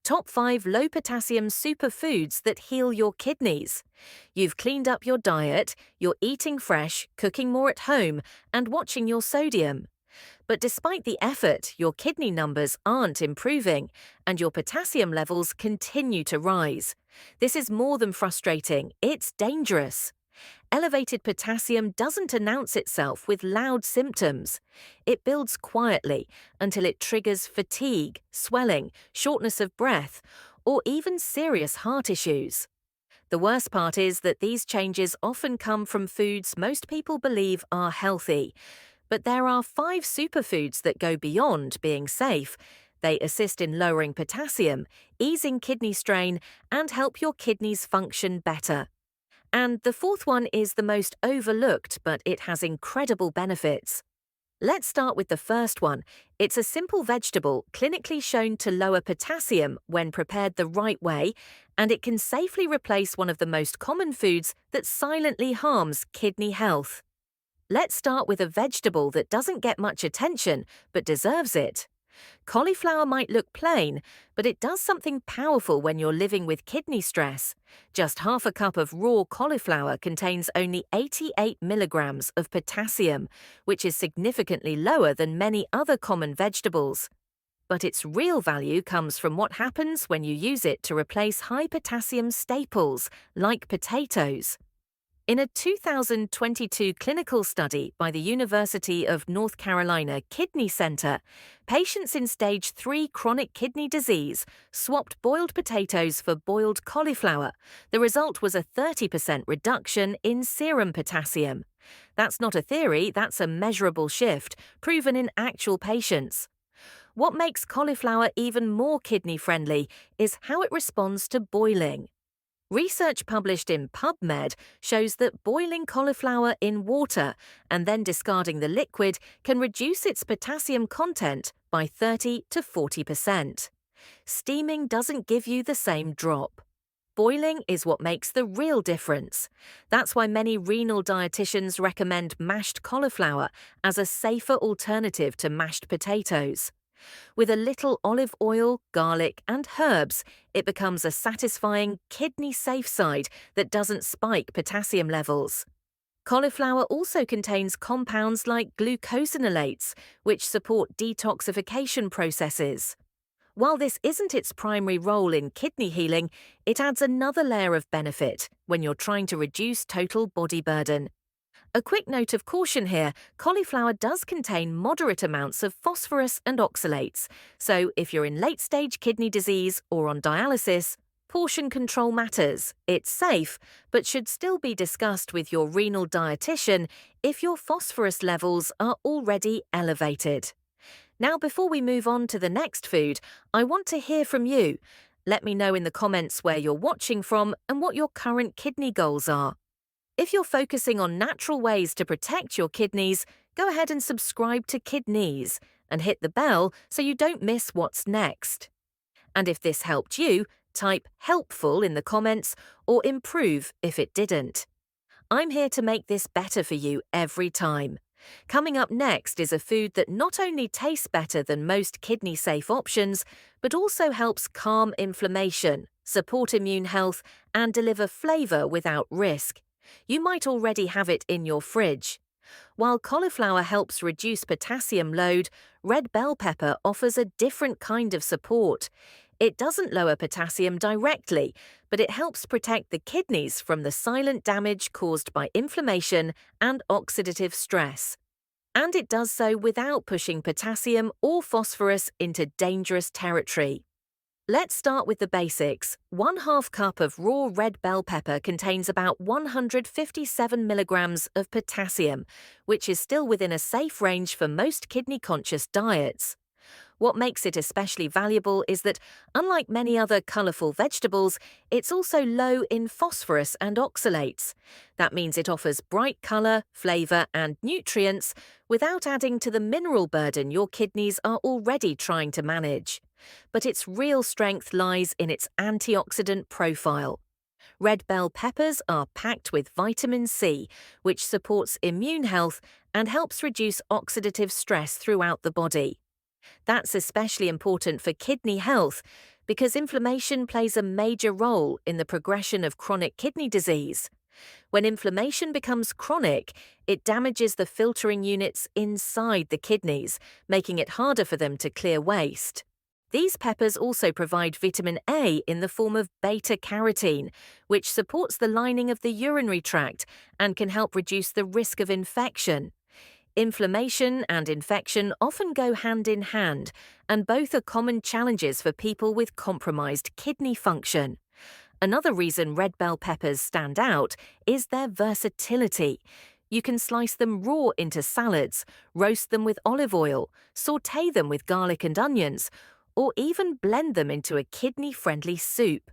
Top 5 low-potassium superfoods that heal your kidneys. You've cleaned up your diet, you're eating fresh, cooking more at home, and watching your sodium. But despite the effort, your kidney numbers aren't improving, and your potassium levels continue to rise. This is more than frustrating, it's dangerous. Elevated potassium doesn't announce itself with loud symptoms. It builds quietly until it triggers fatigue, swelling, shortness of breath, or even serious heart issues. The worst part is that these changes often come from foods most people believe are healthy. But there are 5 superfoods that go beyond being safe. They assist in lowering potassium, easing kidney strain, and help your kidneys function better. And the fourth one is the most overlooked, but it has incredible benefits. Let's start with the first one. It's a simple vegetable clinically shown to lower potassium when prepared the right way, and it can safely replace one of the most common foods that silently harms kidney health. Let's start with a vegetable that doesn't get much attention, but deserves it. Cauliflower might look plain, but it does something powerful when you're living with kidney stress. Just half a cup of raw cauliflower contains only 88 milligrams of potassium, which is significantly lower than many other common vegetables. But its real value comes from what happens when you use it to replace high potassium staples, like potatoes. In a 2022 clinical study by the University of North Carolina Kidney Center, patients in stage 3 chronic kidney disease swapped boiled potatoes for boiled cauliflower. The result was a 30% reduction in serum potassium. That's not a theory, that's a measurable shift, proven in actual patients. What makes cauliflower even more kidney-friendly is how it responds to boiling. Research published in PubMed shows that boiling cauliflower in water and then discarding the liquid can reduce its potassium content by 30 to 40%. Steaming doesn't give you the same drop. Boiling is what makes the real difference. That's why many renal dietitians recommend mashed cauliflower as a safer alternative to mashed potatoes. With a little olive oil, garlic, and herbs, it becomes a satisfying, kidney-safe side that doesn't spike potassium levels. Cauliflower also contains compounds like glucosinolates, which support detoxification processes. While this isn't its primary role in kidney healing, it adds another layer of benefit when you're trying to reduce total body burden. A quick note of caution here, cauliflower does contain moderate amounts of phosphorus and oxalates, so if you're in late-stage kidney disease or on dialysis, portion control matters. It's safe, but should still be discussed with your renal dietitian if your phosphorus levels are already elevated. Now, before we move on to the next food, I want to hear from you. Let me know in the comments where you're watching from and what your current kidney goals are. If you're focusing on natural ways to protect your kidneys, go ahead and subscribe to Kidnease and hit the bell so you don't miss what's next. And if this helped you, type helpful in the comments or improve if it didn't. I'm here to make this better for you every time. Coming up next is a food that not only tastes better than most kidney-safe options, but also helps calm inflammation, support immune health, and deliver flavor without risk. You might already have it in your fridge. While cauliflower helps reduce potassium load, red bell pepper offers a different kind of support. It doesn't lower potassium directly, but it helps protect the kidneys from the silent damage caused by inflammation and oxidative stress. And it does so without pushing potassium or phosphorus into dangerous territory. Let's start with the basics. 1/2 cup of raw red bell pepper contains about 157 milligrams of potassium, which is still within a safe range for most kidney-conscious diets. What makes it especially valuable is that, unlike many other colourful vegetables, it's also low in phosphorus and oxalates. That means it offers bright colour, flavour, and nutrients without adding to the mineral burden your kidneys are already trying to manage. But its real strength lies in its antioxidant profile. Red bell peppers are packed with vitamin C, which supports immune health and helps reduce oxidative stress throughout the body. That's especially important for kidney health Because inflammation plays a major role in the progression of chronic kidney disease. When inflammation becomes chronic, it damages the filtering units inside the kidneys, making it harder for them to clear waste. These peppers also provide vitamin A in the form of beta-carotene, which supports the lining of the urinary tract and can help reduce the risk of infection. Inflammation and infection often go hand in hand, and both are common challenges for people with compromised kidney function. Another reason red bell peppers stand out is their versatility. You can slice them raw into salads, roast them with olive oil, sauté them with garlic and onions, or even blend them into a kidney-friendly soup.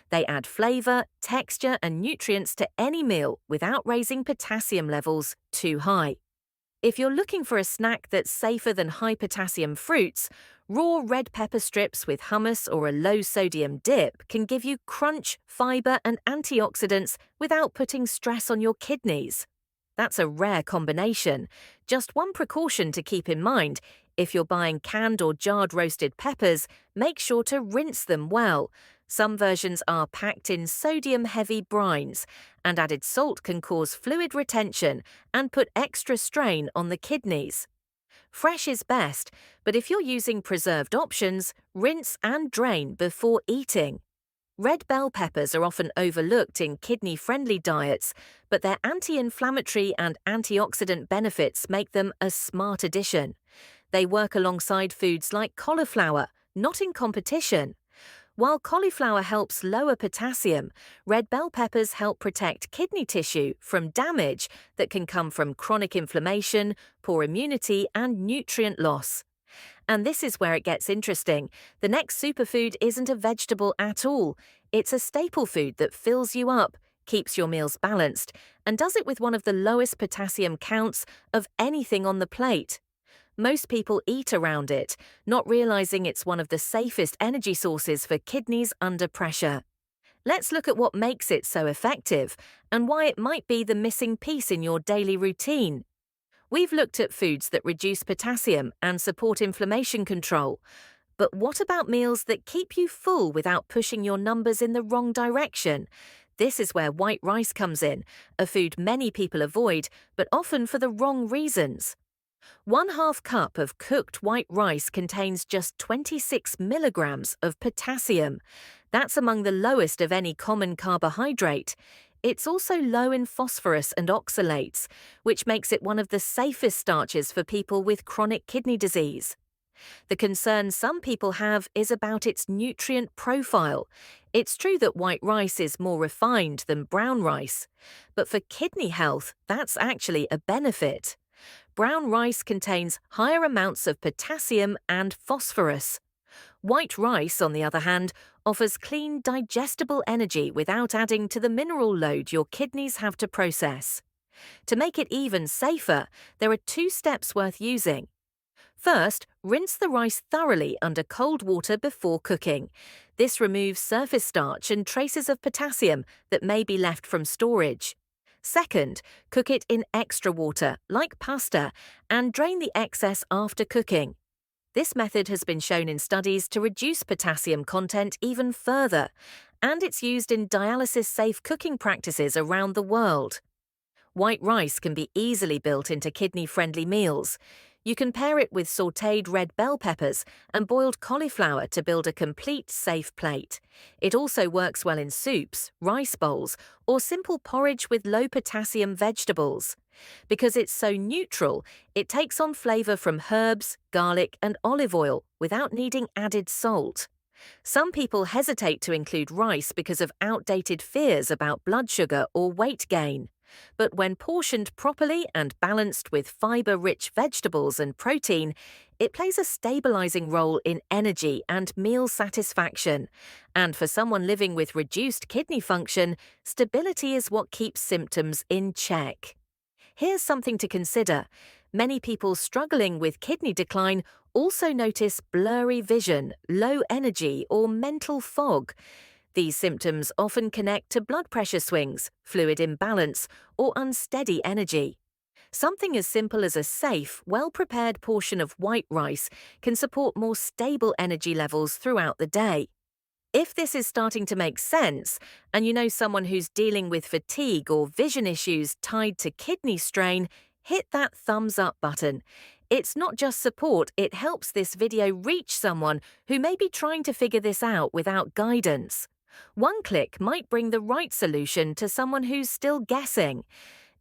They add flavor, texture, and nutrients to any meal without raising potassium levels too high. If you're looking for a snack that's safer than high-potassium fruits, raw red pepper strips with hummus or a low-sodium dip can give you crunch, fiber, and antioxidants without putting stress on your kidneys. That's a rare combination. Just one precaution to keep in mind: if you're buying canned or jarred roasted peppers, make sure to rinse them well. Some versions are packed in sodium-heavy brines, and added salt can cause fluid retention and put extra strain on the kidneys. Fresh is best, but if you're using preserved options, rinse and drain before eating. Red bell peppers are often overlooked in kidney-friendly diets, but their anti-inflammatory and antioxidant benefits make them a smart addition. They work alongside foods like cauliflower, not in competition. While cauliflower helps lower potassium, red bell peppers help protect kidney tissue from damage that can come from chronic inflammation, poor immunity, and nutrient loss. And this is where it gets interesting. The next superfood isn't a vegetable at all. It's a staple food that fills you up, keeps your meals balanced, and does it with one of the lowest potassium counts of anything on the plate. Most people eat around it, not realizing it's one of the safest energy sources for kidneys under pressure. Let's look at what makes it so effective and why it might be the missing piece in your daily routine. We've looked at foods that reduce potassium and support inflammation control. But what about meals that keep you full without pushing your numbers in the wrong direction? This is where white rice comes in, a food many people avoid, but often for the wrong reasons. 1/2 cup of cooked white rice contains just 26 milligrams of potassium. That's among the lowest of any common carbohydrate. It's also low in phosphorus and oxalates, which makes it one of the safest starches for people with chronic kidney disease. The concern some people have is about its nutrient profile. It's true that white rice is more refined than brown rice, but for kidney health, that's actually a benefit. Brown rice contains higher amounts of potassium and phosphorus. White rice, on the other hand, offers clean, digestible energy without adding to the mineral load your kidneys have to process. To make it even safer, there are 2 steps worth using. First, rinse the rice thoroughly under cold water before cooking. This removes surface starch and traces of potassium that may be left from storage. Second, cook it in extra water, like pasta, and drain the excess after cooking. This method has been shown in studies to reduce potassium content even further, and it's used in dialysis-safe cooking practices around the world. White rice can be easily built into kidney-friendly meals. You can pair it with sautéed red bell peppers and boiled cauliflower to build a complete, safe plate. It also works well in soups, rice bowls, or simple porridge with low-potassium vegetables. Because it's so neutral, it takes on flavor from herbs, garlic, and olive oil without needing added salt. Some people hesitate to include rice because of outdated fears about blood sugar or weight gain. But when portioned properly and balanced with fiber-rich vegetables and protein, it plays a stabilizing role in energy and meal satisfaction. And for someone living with reduced kidney function, stability is what keeps symptoms in check. Here's something to consider. Many people struggling with kidney decline also notice blurry vision, low energy, or mental fog. These symptoms often connect to blood pressure swings, fluid imbalance, or unsteady energy. Something as simple as a safe, well-prepared portion of white rice can support more stable energy levels throughout the day. If this is starting to make sense, and you know someone who's dealing with fatigue or vision issues tied to kidney strain, hit that thumbs up button. It's not just support, it helps this video reach someone who may be trying to figure this out without guidance. One click might bring the right solution to someone who's still guessing.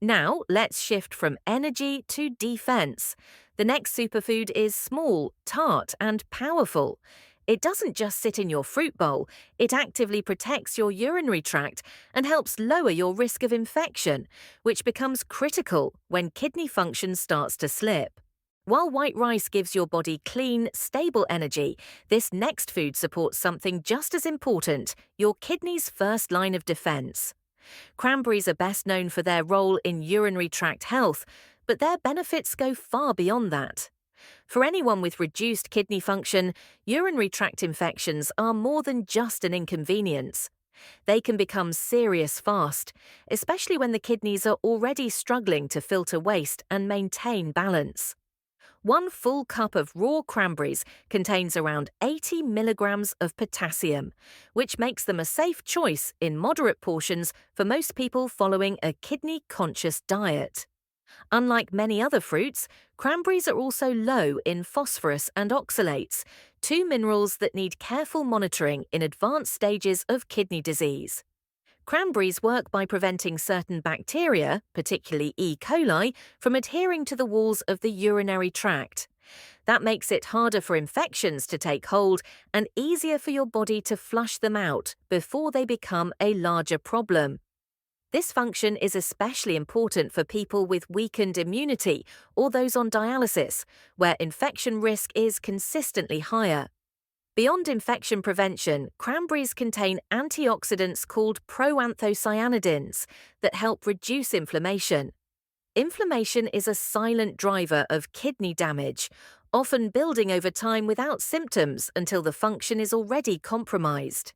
Now, let's shift from energy to defense. The next superfood is small, tart, and powerful. It doesn't just sit in your fruit bowl, it actively protects your urinary tract and helps lower your risk of infection, which becomes critical when kidney function starts to slip. While white rice gives your body clean, stable energy, this next food supports something just as important, your kidney's first line of defense. Cranberries are best known for their role in urinary tract health, but their benefits go far beyond that. For anyone with reduced kidney function, urinary tract infections are more than just an inconvenience. They can become serious fast, especially when the kidneys are already struggling to filter waste and maintain balance. One full cup of raw cranberries contains around 80 milligrams of potassium, which makes them a safe choice in moderate portions for most people following a kidney-conscious diet. Unlike many other fruits, cranberries are also low in phosphorus and oxalates, two minerals that need careful monitoring in advanced stages of kidney disease. Cranberries work by preventing certain bacteria, particularly E. coli, from adhering to the walls of the urinary tract. That makes it harder for infections to take hold and easier for your body to flush them out before they become a larger problem. This function is especially important for people with weakened immunity or those on dialysis, where infection risk is consistently higher. Beyond infection prevention, cranberries contain antioxidants called proanthocyanidins that help reduce inflammation. Inflammation is a silent driver of kidney damage, often building over time without symptoms until the function is already compromised.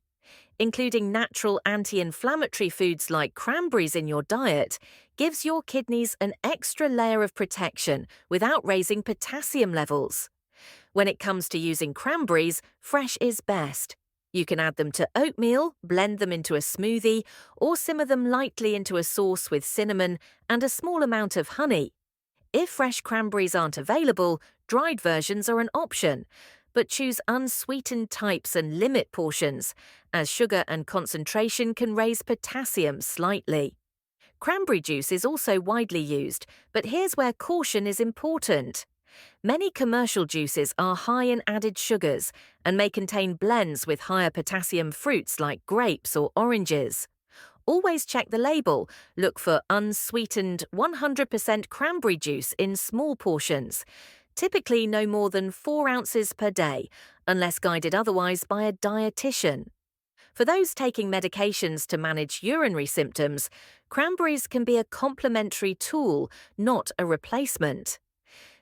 Including natural anti-inflammatory foods like cranberries in your diet gives your kidneys an extra layer of protection without raising potassium levels. When it comes to using cranberries, fresh is best. You can add them to oatmeal, blend them into a smoothie, or simmer them lightly into a sauce with cinnamon and a small amount of honey. If fresh cranberries aren't available, dried versions are an option, but choose unsweetened types and limit portions, as sugar and concentration can raise potassium slightly. Cranberry juice is also widely used, but here's where caution is important. Many commercial juices are high in added sugars and may contain blends with higher potassium fruits like grapes or oranges. Always check the label. Look for unsweetened 100% cranberry juice in small portions, typically no more than 4 ounces per day, unless guided otherwise by a dietitian. For those taking medications to manage urinary symptoms, cranberries can be a complementary tool, not a replacement.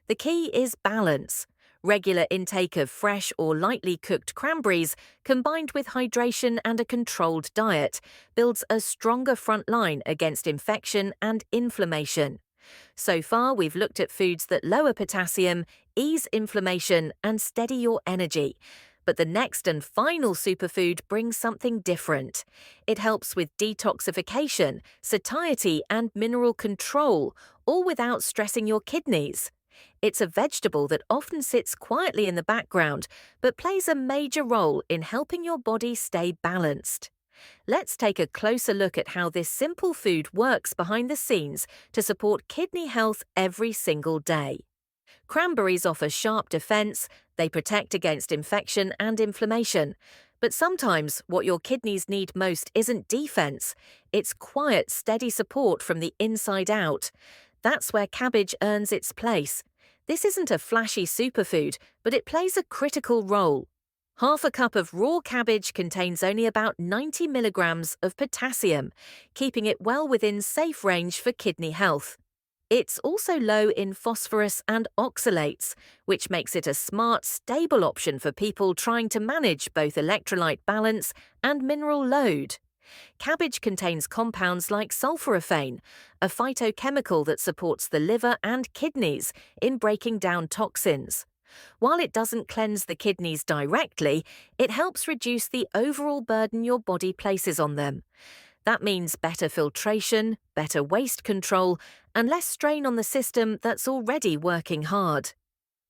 The key is balance. Regular intake of fresh or lightly cooked cranberries, combined with hydration and a controlled diet, builds a stronger front line against infection and inflammation. So far, we've looked at foods that lower potassium, ease inflammation, and steady your energy. But the next and final superfood brings something different. It helps with detoxification, satiety, and mineral control, all without stressing your kidneys. It's a vegetable that often sits quietly in the background, but plays a major role in helping your body stay balanced. Let's take a closer look at how this simple food works behind the scenes to support kidney health every single day. Cranberries offer sharp defense, they protect against infection and inflammation. But sometimes what your kidneys need most isn't defense, it's quiet, steady support from the inside out. That's where cabbage earns its place. This isn't a flashy superfood, but it plays a critical role. Half a cup of raw cabbage contains only about 90 milligrams of potassium, keeping it well within safe range for kidney health. It's also low in phosphorus and oxalates, which makes it a smart, stable option for people trying to manage both electrolyte balance and mineral load. Cabbage contains compounds like sulforaphane, a phytochemical that supports the liver and kidneys in breaking down toxins. While it doesn't cleanse the kidneys directly, it helps reduce the overall burden your body places on them. That means better filtration, better waste control, and less strain on the system that's already working hard.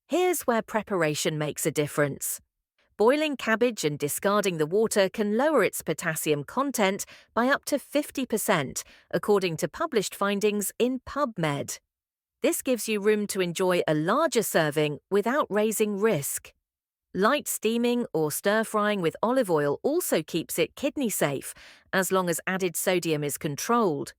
Here's where preparation makes a difference. Boiling cabbage and discarding the water can lower its potassium content by up to 50%, according to published findings in PubMed. This gives you room to enjoy a larger serving without raising risk. Light steaming or stir-frying with olive oil also keeps it kidney safe, as long as added sodium is controlled.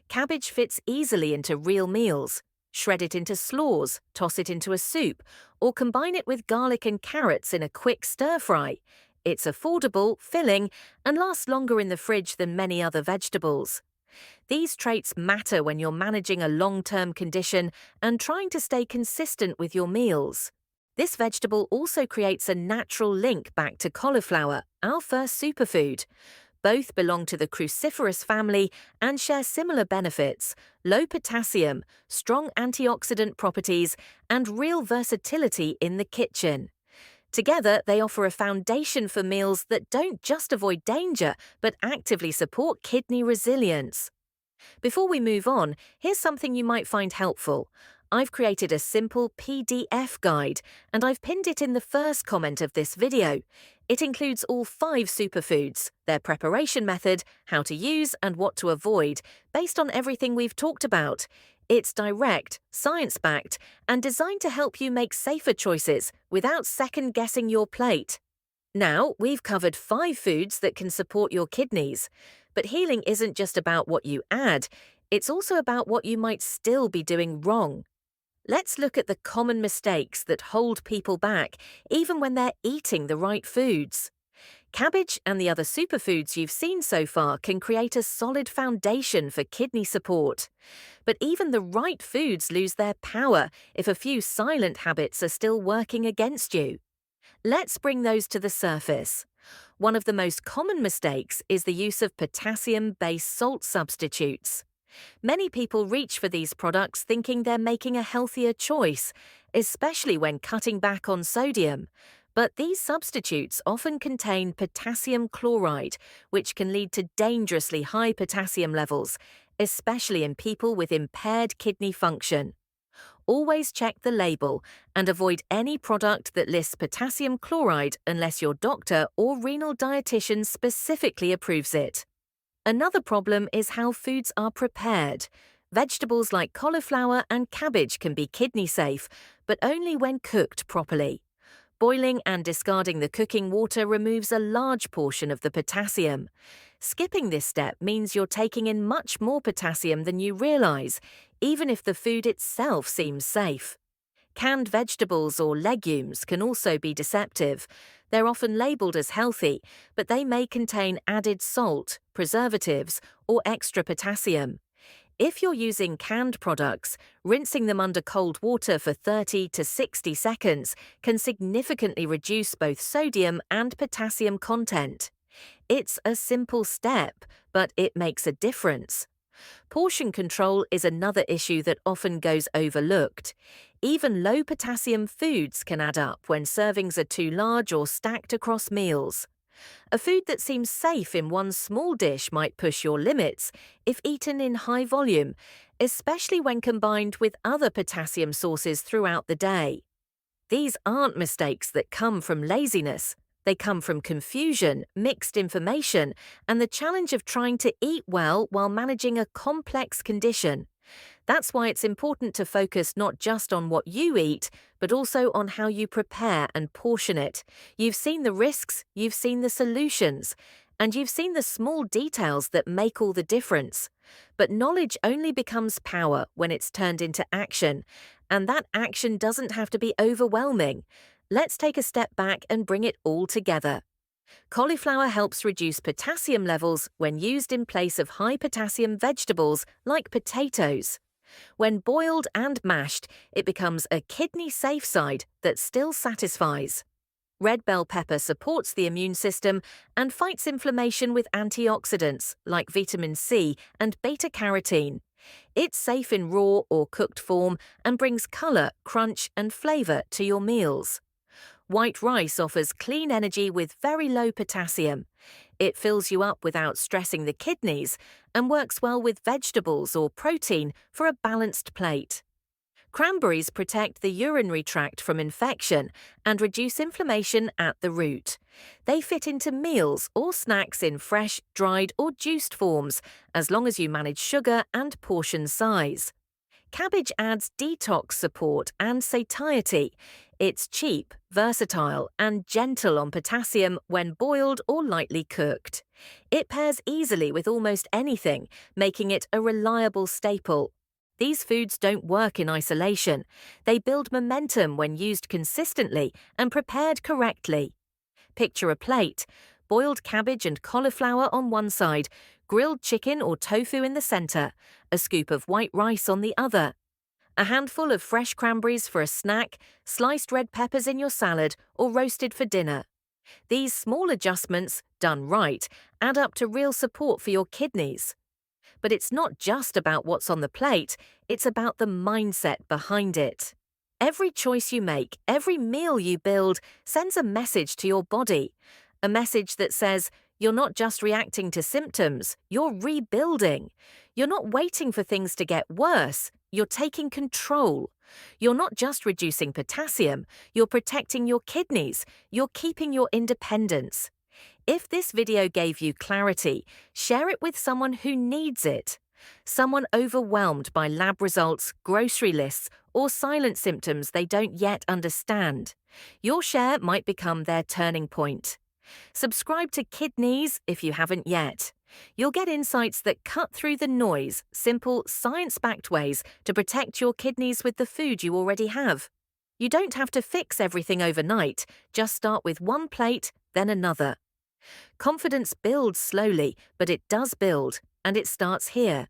Cabbage fits easily into real meals. Shred it into slaws, toss it into a soup, or combine it with garlic and carrots in a quick stir-fry. It's affordable, filling, and lasts longer in the fridge than many other vegetables. These traits matter when you're managing a long-term condition and trying to stay consistent with your meals. This vegetable also creates a natural link back to cauliflower, our first superfood. Both belong to the cruciferous family and share similar benefits: low potassium, strong antioxidant properties, and real versatility in the kitchen. Together, they offer a foundation for meals that don't just avoid danger, but actively support kidney resilience. Before we move on, here's something you might find helpful. I've created a simple PDF guide, and I've pinned it in the first comment of this video. It includes all 5 superfoods, their preparation method, how to use and what to avoid, based on everything we've talked about. It's direct, science-backed, and designed to help you make safer choices without second-guessing your plate. Now, we've covered 5 foods that can support your kidneys. But healing isn't just about what you add, it's also about what you might still be doing wrong. Let's look at the common mistakes that hold people back, even when they're eating the right foods. Cabbage and the other superfoods you've seen so far can create a solid foundation for kidney support. But even the right foods lose their power if a few silent habits are still working against you. Let's bring those to the surface. One of the most common mistakes is the use of potassium-based salt substitutes. Many people reach for these products thinking they're making a healthier choice, especially when cutting back on sodium. But these substitutes often contain potassium chloride, which can lead to dangerously high potassium levels, especially in people with impaired kidney function. Always check the label and avoid any product that lists potassium chloride unless your doctor or renal dietitian specifically approves it. Another problem is how foods are prepared. Vegetables like cauliflower and cabbage can be kidney safe, but only when cooked properly. Boiling and discarding the cooking water removes a large portion of the potassium. Skipping this step means you're taking in much more potassium than you realize, even if the food itself seems safe. Canned vegetables or legumes can also be deceptive. They're often labeled as healthy, but they may contain added salt, preservatives, or extra potassium. If you're using canned products, rinsing them under cold water for 30 to 60 seconds can significantly reduce both sodium and potassium content. It's a simple step, but it makes a difference. Portion control is another issue that often goes overlooked. Even low potassium foods can add up when servings are too large or stacked across meals. A food that seems safe in one small dish might push your limits if eaten in high volume, especially when combined with other potassium sources throughout the day. These aren't mistakes that come from laziness. They come from confusion, mixed information, and the challenge of trying to eat well while managing a complex condition. That's why it's important to focus not just on what you eat, but also on how you prepare and portion it. You've seen the risks, you've seen the solutions, and you've seen the small details that make all the difference. But knowledge only becomes power when it's turned into action, and that action doesn't have to be overwhelming. Let's take a step back and bring it all together. Cauliflower helps reduce potassium levels when used in place of high potassium vegetables like potatoes. When boiled and mashed, it becomes a kidney-safe side that still satisfies. Red bell pepper supports the immune system and fights inflammation with antioxidants like vitamin C and beta-carotene. It's safe in raw or cooked form and brings colour, crunch, and flavour to your meals. White rice offers clean energy with very low potassium. It fills you up without stressing the kidneys and works well with vegetables or protein for a balanced plate. Cranberries protect the urinary tract from infection and reduce inflammation at the root. They fit into meals or snacks in fresh, dried, or juiced forms, as long as you manage sugar and portion size. Cabbage adds detox support and satiety. It's cheap, versatile, and gentle on potassium when boiled or lightly cooked. It pairs easily with almost anything, making it a reliable staple. These foods don't work in isolation. They build momentum when used consistently and prepared correctly. Picture a plate: boiled cabbage and cauliflower on one side, grilled chicken or tofu in the center, a scoop of white rice on the other. A handful of fresh cranberries for a snack, sliced red peppers in your salad, or roasted for dinner. These small adjustments, done right, add up to real support for your kidneys. But it's not just about what's on the plate, it's about the mindset behind it. Every choice you make, every meal you build, sends a message to your body. A message that says, you're not just reacting to symptoms, you're rebuilding. You're not waiting for things to get worse, you're taking control. You're not just reducing potassium, you're protecting your kidneys, you're keeping your independence. If this video gave you clarity, share it with someone who needs it. Someone overwhelmed by lab results, grocery lists, or silent symptoms they don't yet understand. Your share might become their turning point. Subscribe to Kidnease if you haven't yet. You'll get insights that cut through the noise, simple, science-backed ways to protect your kidneys with the food you already have. You don't have to fix everything overnight. Just start with one plate, then another. Confidence builds slowly, but it does build, and it starts here.